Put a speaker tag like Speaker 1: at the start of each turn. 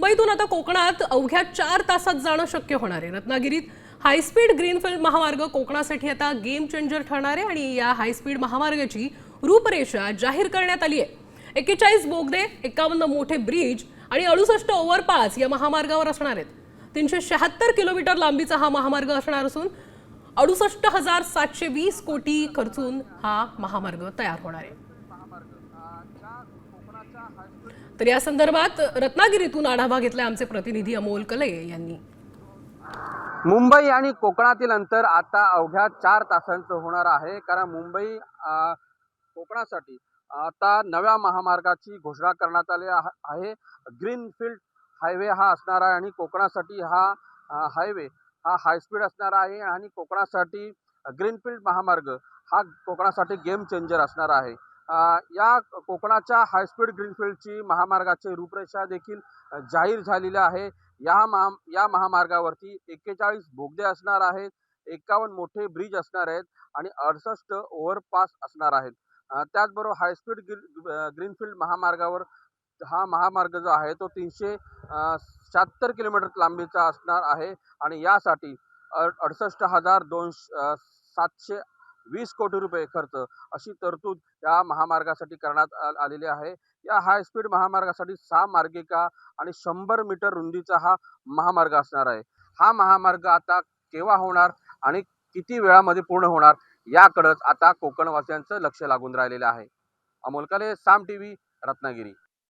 Speaker 1: मुंबईतून आता कोकणात अवघ्या 4 तासात जाणं शक्य होणार आहे। रत्नागिरीत हायस्पीड ग्रीनफील्ड महामार्ग कोकणासाठी आता गेम चेंजर ठरणार आहे आणि या हायस्पीड महामार्गाची रूपरेषा जाहीर करण्यात आली आहे। 41 बोगदे, 51 मोठे ब्रिज आणि 68 ओव्हरपास या महामार्गावर असणार आहेत। 376 किलोमीटर लांबीचा हा महामार्ग असणार असून 68,720 कोटी खर्चून हा महामार्ग तयार होणार आहे। तर या संदर्भात रत्नागिरीतून आढावा घेतला आमचे प्रतिनिधी अमोल कले यांनी।
Speaker 2: मुंबई आणि कोकणातील अंतर आता अवघ्या 4 तासांचं होणार आहे, कारण मुंबई कोकणासाठी आता नव्या महामार्गाची घोषणा करण्यात आली आहे। ग्रीनफील्ड हायवे हा असणार आहे आणि कोकणासाठी हा हायवे हा हायस्पीड असणार आहे आणि कोकणासाठी ग्रीनफील्ड महामार्ग हा कोकणासाठी गेम चेंजर असणार आहे। या कोकणाच्या हायस्पीड ग्रीनफील्डची महामार्गाची रूपरेषा देखील जाहीर झालेली आहे। या महामार्गावरती 41 बोगदे असणार आहेत, 51 मोठे ब्रिज असणार आहेत आणि 68 ओव्हरपास असणार आहेत। त्याचबरोबर हायस्पीड ग्रीनफील्ड महामार्गावर हा महामार्ग जो आहे तो 376 किलोमीटर लांबीचा असणार आहे आणि यासाठी 68,720 कोटी रुपये खर्च अशी तरतूद या महामार्गासाठी करण्यात आलेली आहे। या हायस्पीड महामार्गासाठी 6 मार्गिका आणि 100 मीटर रुंदीचा हा महामार्ग असणार आहे। हा महामार्ग आता केव्हा होणार आणि किती वेळामध्ये पूर्ण होणार याकडेच आता कोकणवासियांचं लक्ष लागून राहिलेलं आहे। अमोल कले, साम टीव्ही, रत्नागिरी।